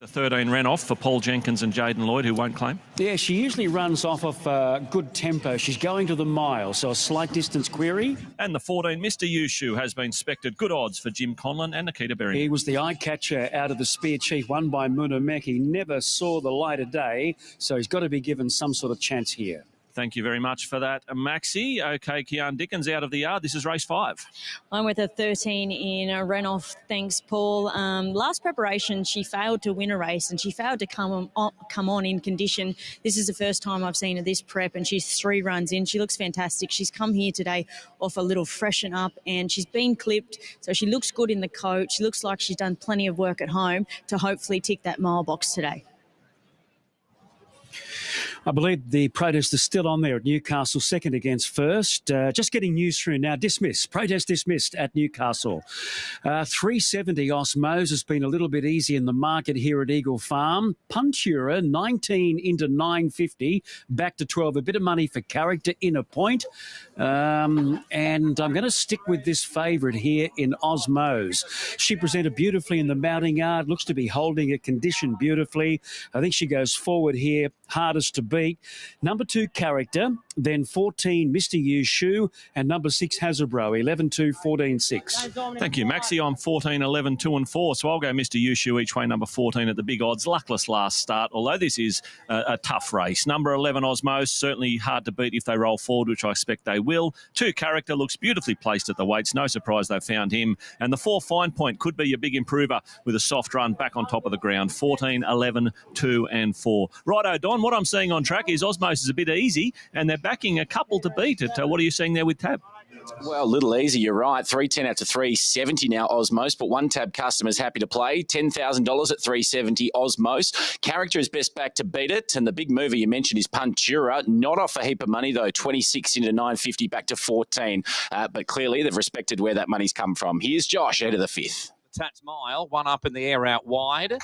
The 13 ran off for Paul Jenkins and Jaden Lloyd, who won't claim. Yeah, she usually runs off of good tempo. She's going to the mile, so a slight distance query. And the 14, Mr. Yushu, has been spec'd at good odds for Jim Conlon and Nikita Berry. He was the eye-catcher out of the Spear Chief, won by Munamek. He never saw the light of day, so he's got to be given some sort of chance here. Thank you very much for that, Maxie. OK, Kian Dickens out of the yard. This is race 5. I'm with a 13 in a run-off. Thanks, Paul. Last preparation, she failed to win a race and she failed to come on in condition. This is the first time I've seen her this prep, and she's 3 runs in. She looks fantastic. She's come here today off a little freshen up, and she's been clipped, so she looks good in the coach. She looks like she's done plenty of work at home to hopefully tick that mile box today. I believe the protest is still on there at Newcastle, second against first. Just getting news through now. Dismissed. Protest dismissed at Newcastle. 370 Osmose has been a little bit easy in the market here at Eagle Farm. Puntura, 19 into 950, back to 12. A bit of money for character, Inner Point. And I'm going to stick with this favourite here in Osmose. She presented beautifully in the mounting yard, looks to be holding a condition beautifully. I think she goes forward here, hardest to beat. Number 2, Character, then 14, Mr. Yushu, and number 6, Hazabro, 11, 2, 14, 6. Thank you, Maxie. I'm 14, 11, 2 and 4, so I'll go Mr. Yushu each way, number 14 at the big odds. Luckless last start, although this is a tough race. Number 11, Osmose, certainly hard to beat if they roll forward, which I expect they will. 2, Character, looks beautifully placed at the weights. No surprise they found him. And the 4, Finepoint, could be a big improver with a soft run back on top of the ground. 14, 11, 2 and 4. Righto, Don, what I'm seeing on track is Osmose is a bit easy, and they're backing a couple to beat it. What are you seeing there with Tab? Well, a little easy, you're right. 310 out to 370 now, Osmose, but one tab customer's happy to play. $10,000 at 370, Osmose. Character is best back to beat it, and the big mover you mentioned is Puntura. Not off a heap of money, though. 26 into 950, back to 14. But clearly, they've respected where that money's come from. Here's Josh out of the 5th. Tats Mile, one up in the air out wide.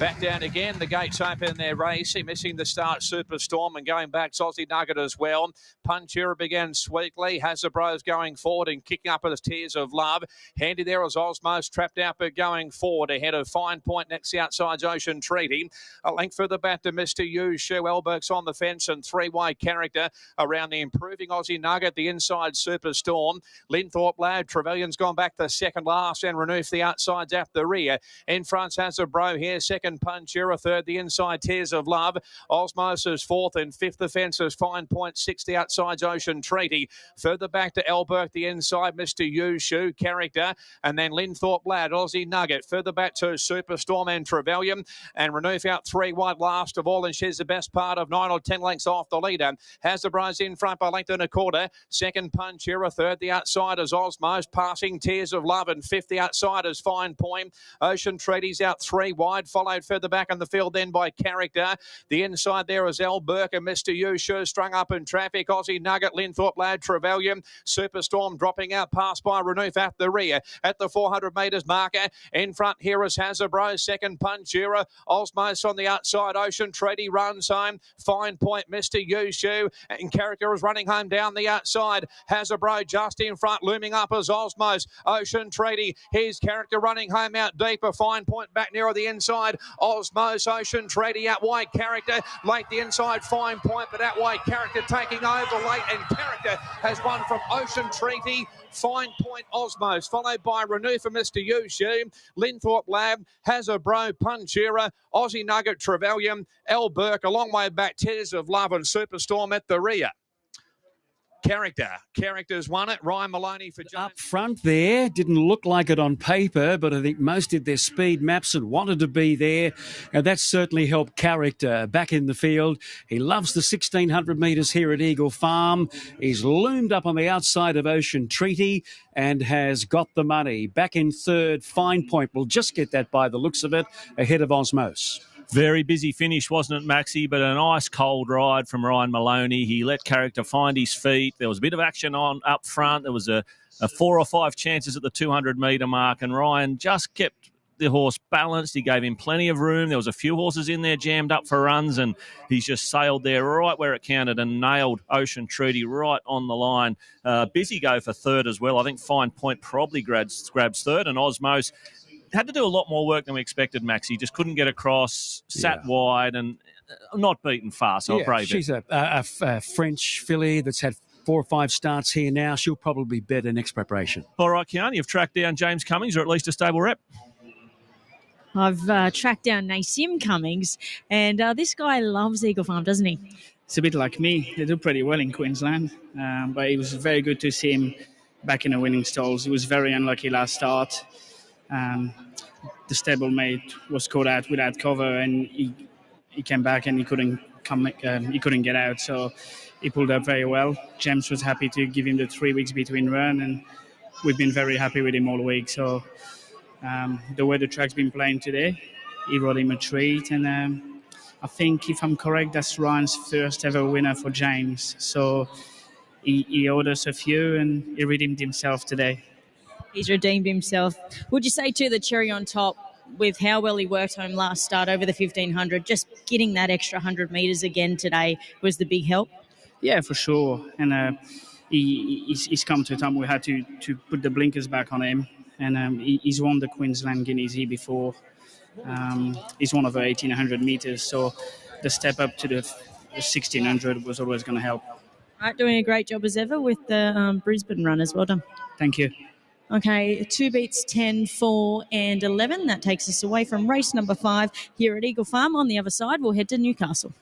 Back down again, the gates open, they're racing, missing the start, Superstorm, and going back, Aussie Nugget as well. Puntura began sweetly, Hazabro's going forward and kicking up as Tears of Love. Handy there as Osmose, trapped out but going forward ahead of Finepoint, next the outside's Ocean Treaty. A length further back to Mr. Yushu, Elberk's on the fence, and 3-way Character around the improving Aussie Nugget, the inside Superstorm. Linthorpe Lad, Trevelyan's gone back to second last, and Renouf the outside. Sides at the rear. In front, Hazabro here. Second, Puntura. Third, the inside, Tears of Love. Osmose is 4th, and 5th, the fences, Finepoint. 6th, the outside's Ocean Treaty. Further back to Elberk, the inside, Mr. Yushu, Character. And then Linthorpe Lad, Aussie Nugget. Further back to Superstorm and Trevelyan. And Renouf out 3 wide last of all, and she's the best part of 9 or 10 lengths off the leader. Hazabro's in front by length and a quarter. Second, Puntura. Third, the outside is Osmose. Passing Tears of Love, and 5th, the outside is Finepoint. Ocean Treaty's out 3 wide, followed further back in the field then by Character. The inside there is Elberk and Mr. Yushu strung up in traffic. Aussie Nugget, Linthorpe Lad, Trevelyan. Superstorm dropping out, passed by Renouf at the rear. At the 400 metres marker, in front here is Hazabro. Second, Puntura. Osmose on the outside. Ocean Treaty runs home. Finepoint, Mr. Yushu. And Character is running home down the outside. Hazabro just in front, looming up as Osmose. Ocean Treaty. Here's Character running home out deeper. Finepoint back nearer the inside. Osmose, Ocean Treaty out wide. Character late the inside. Finepoint, but out wide. Character taking over late, and Character has won from Ocean Treaty. Finepoint, Osmose, followed by Renouf and Mr. Yushu. Linthorpe Lab, Hazabro, Puntura, Aussie Nugget, Trevelyan, Elberk, a long way back. Tears of Love and Superstorm at the rear. Character's won it. Ryan Maloney for Jones. Up front there, didn't look like it on paper, but I think most did their speed maps and wanted to be there. And that certainly helped Character back in the field. He loves the 1,600 metres here at Eagle Farm. He's loomed up on the outside of Ocean Treaty and has got the money. Back in third, Finepoint will just get that by the looks of it, ahead of Osmose. Very busy finish, wasn't it, Maxie? But an ice cold ride from Ryan Maloney. He let Character find his feet. There was a bit of action on up front. There was a 4 or 5 chances at the 200 metre mark, and Ryan just kept the horse balanced. He gave him plenty of room. There was a few horses in there jammed up for runs, and he's just sailed there right where it counted and nailed Ocean Treaty right on the line. Busy go for third as well. I think Finepoint probably grabs third, and Osmose had to do a lot more work than we expected, Max. He just couldn't get across, sat wide, and not beaten fast. So brave she's a French filly that's had 4 or 5 starts here now. She'll probably be better next preparation. All right, Kian, you've tracked down James Cummings, or at least a stable rep. I've tracked down Nassim Cummings, and this guy loves Eagle Farm, doesn't he? It's a bit like me. They do pretty well in Queensland, but it was very good to see him back in the winning stalls. He was very unlucky last start. The stablemate was caught out without cover, and he came back and he couldn't get out. So he pulled up very well. James was happy to give him the 3 weeks between run, and we've been very happy with him all week. So the way the track's been playing today, he rode him a treat, and I think, if I'm correct, that's Ryan's first ever winner for James. So he owed us a few, and he redeemed himself today. He's redeemed himself. Would you say, too, the cherry on top, with how well he worked home last start over the 1,500, just getting that extra 100 metres again today was the big help? Yeah, for sure. And he's come to a time we had to put the blinkers back on him. And he's won the Queensland Guineas here before. He's won over 1,800 metres. So the step up to the 1,600 was always going to help. Right, doing a great job as ever with the Brisbane runners. Well done. Thank you. Okay, 2 beats 10, 4 and 11. That takes us away from race number 5 here at Eagle Farm. On the other side, we'll head to Newcastle.